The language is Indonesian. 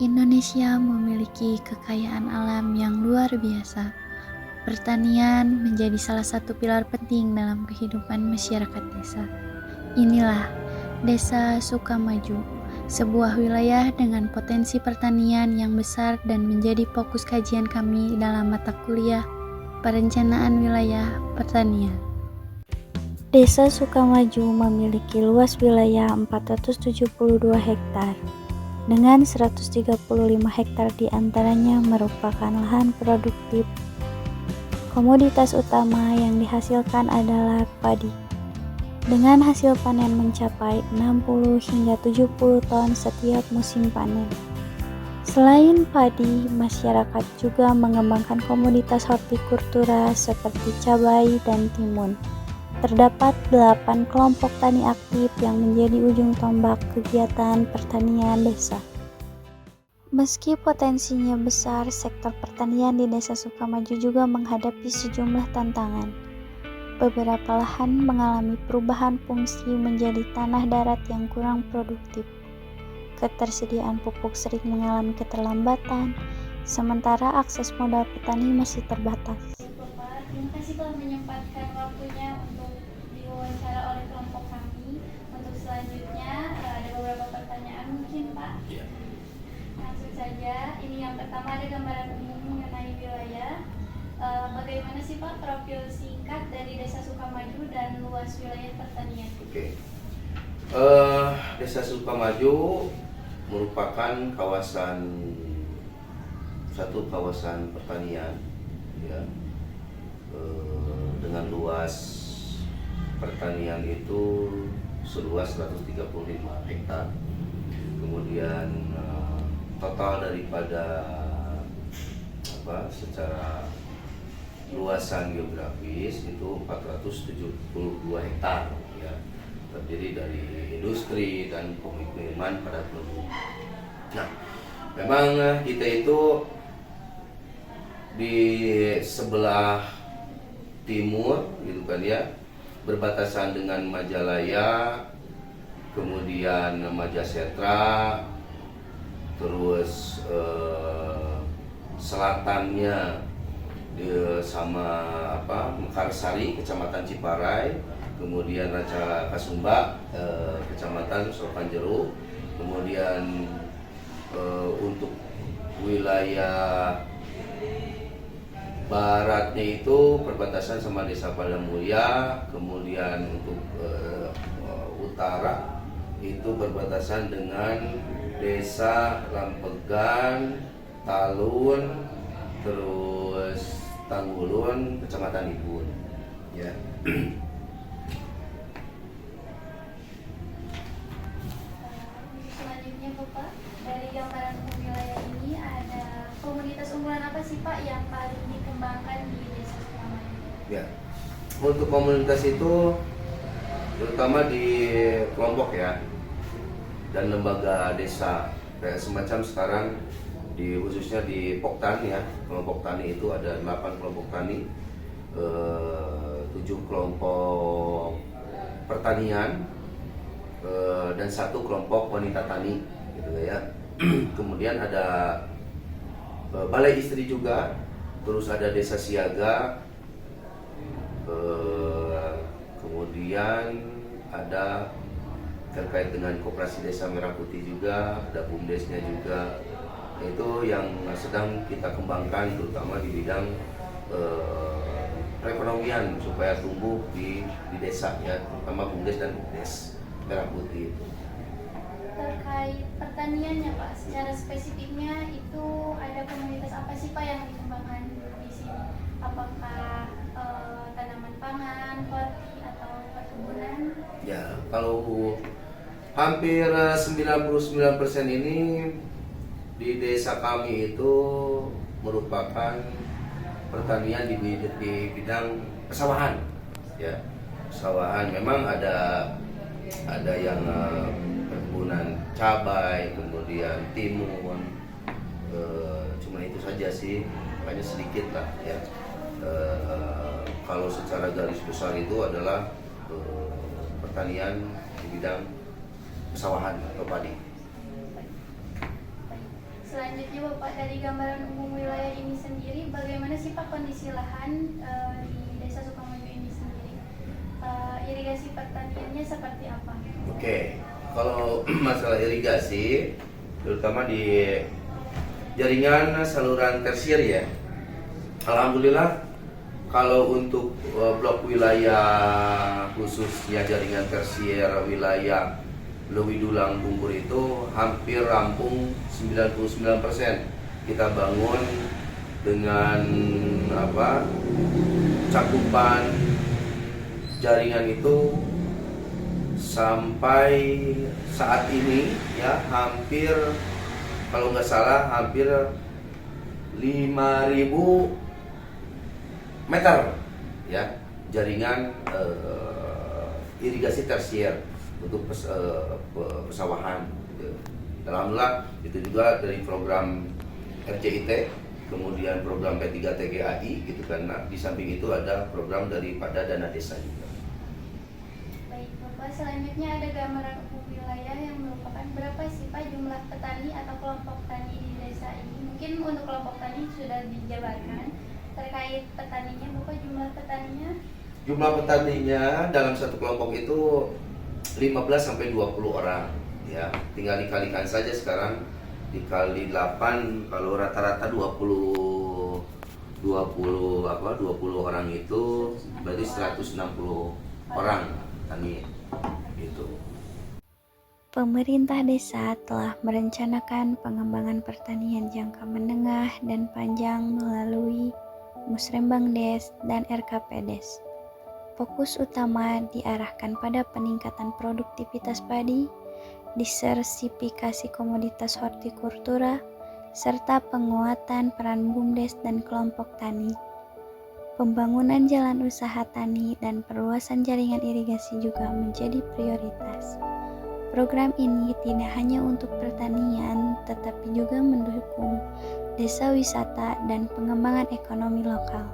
Indonesia memiliki kekayaan alam yang luar biasa. Pertanian menjadi salah satu pilar penting dalam kehidupan masyarakat desa. Inilah Desa Sukamaju, sebuah wilayah dengan potensi pertanian yang besar dan menjadi fokus kajian kami dalam mata kuliah Perencanaan Wilayah Pertanian. Desa Sukamaju memiliki luas wilayah 472 hektar. Dengan 135 hektar diantaranya merupakan lahan produktif. Komoditas utama yang dihasilkan adalah padi, dengan hasil panen mencapai 60 hingga 70 ton setiap musim panen. Selain padi, masyarakat juga mengembangkan komoditas hortikultura seperti cabai dan timun. Terdapat 8 kelompok tani aktif yang menjadi ujung tombak kegiatan pertanian desa. Meski potensinya besar, sektor pertanian di Desa Sukamaju juga menghadapi sejumlah tantangan. Beberapa lahan mengalami perubahan fungsi menjadi tanah darat yang kurang produktif. Ketersediaan pupuk sering mengalami keterlambatan, sementara akses modal petani masih terbatas. Bapak, terima kasih telah menyempatkan waktunya untuk diwawancara oleh kelompok kami. Untuk selanjutnya ada beberapa pertanyaan mungkin Pak. Langsung saja, ini yang pertama ada gambaran umum mengenai wilayah. Bagaimana sih Pak profil singkat dari Desa Sukamaju dan luas wilayah pertanian? Oke. Desa Sukamaju merupakan satu kawasan pertanian, ya, dengan luas pertanian itu seluas 135 hektar. Kemudian total daripada secara luasan geografis itu 472 hektar, ya, terdiri dari industri dan pemukiman padat penduduk. Nah, memang kita itu di sebelah timur, gitu kan ya, berbatasan dengan Majalaya, kemudian Majasetra, terus selatannya sama Mekarsari, Kecamatan Ciparai, kemudian Raja Kasumba, Kecamatan Sopanjeruk, kemudian untuk wilayah baratnya itu perbatasan sama Desa Padamulya, kemudian untuk utara itu berbatasan dengan Desa Lampegan, Talun, terus Tanggulun, Kecamatan Ibun, ya. Selanjutnya Bapak, dari gambaran umum wilayah ini ada komunitas unggulan apa sih Pak yang paling dikembangkan di Desa Sukamaju? Ya, untuk komunitas itu terutama di kelompok, ya, dan lembaga desa, kayak semacam sekarang khususnya di Poktan, ya, kelompok tani itu ada 8 kelompok tani, 7 kelompok pertanian, dan 1 kelompok wanita tani, gitu ya. Kemudian ada balai istri juga, terus ada desa siaga, kemudian ada terkait dengan koperasi desa Merah Putih juga, ada BUMDesnya juga. Itu yang sedang kita kembangkan, terutama di bidang perekonomian supaya tumbuh di desa, ya, terutama BUMDes dan BUMDes Merah Putih. Terkait pertaniannya Pak, secara spesifiknya itu ada komunitas apa sih Pak yang dikembangkan di sini? Apakah tanaman pangan, horti, atau perkebunan? Ya, kalau hampir 99% ini di desa kami itu merupakan pertanian di bidang pesawahan, ya. Pesawahan memang ada yang perkebunan cabai, kemudian timun, cuma itu saja sih, makanya sedikit lah, ya. Kalau secara garis besar itu adalah pertanian di bidang pesawahan atau padi. selanjutnya Bapak, dari gambaran umum wilayah ini sendiri, bagaimana sih Pak kondisi lahan di Desa Sukamaju ini sendiri? Irigasi pertaniannya seperti apa? Oke, kalau masalah irigasi, terutama di jaringan saluran tersier ya, alhamdulillah kalau untuk blok wilayah khususnya jaringan tersier wilayah Lewidulang Bungkur itu hampir rampung 99%. Kita bangun dengan cakupan jaringan itu sampai saat ini ya hampir, kalau nggak salah hampir 5.000 meter ya jaringan irigasi tersier untuk persawahan gitu. Alhamdulillah itu juga dari program RCIT, kemudian program P3TGAI gitu kan. Nah, di samping itu ada program daripada dana desa juga. Baik Bapak, selanjutnya ada gambaran umum wilayah yang merupakan berapa sih Pak jumlah petani atau kelompok tani di desa ini? Mungkin untuk kelompok tani sudah dijabarkan, terkait petaninya Bapak, jumlah petaninya? Jumlah petaninya dalam satu kelompok itu 15 sampai 20 orang ya. Tinggal dikalikan saja sekarang, dikali 8, kalau rata-rata 20 orang itu berarti 160 orang tani gitu. Pemerintah desa telah merencanakan pengembangan pertanian jangka menengah dan panjang melalui Musrembang Des dan RKP Des. Fokus utama diarahkan pada peningkatan produktivitas padi, diversifikasi komoditas hortikultura, serta penguatan peran BUMDes dan kelompok tani. Pembangunan jalan usaha tani dan perluasan jaringan irigasi juga menjadi prioritas. Program ini tidak hanya untuk pertanian, tetapi juga mendukung desa wisata dan pengembangan ekonomi lokal.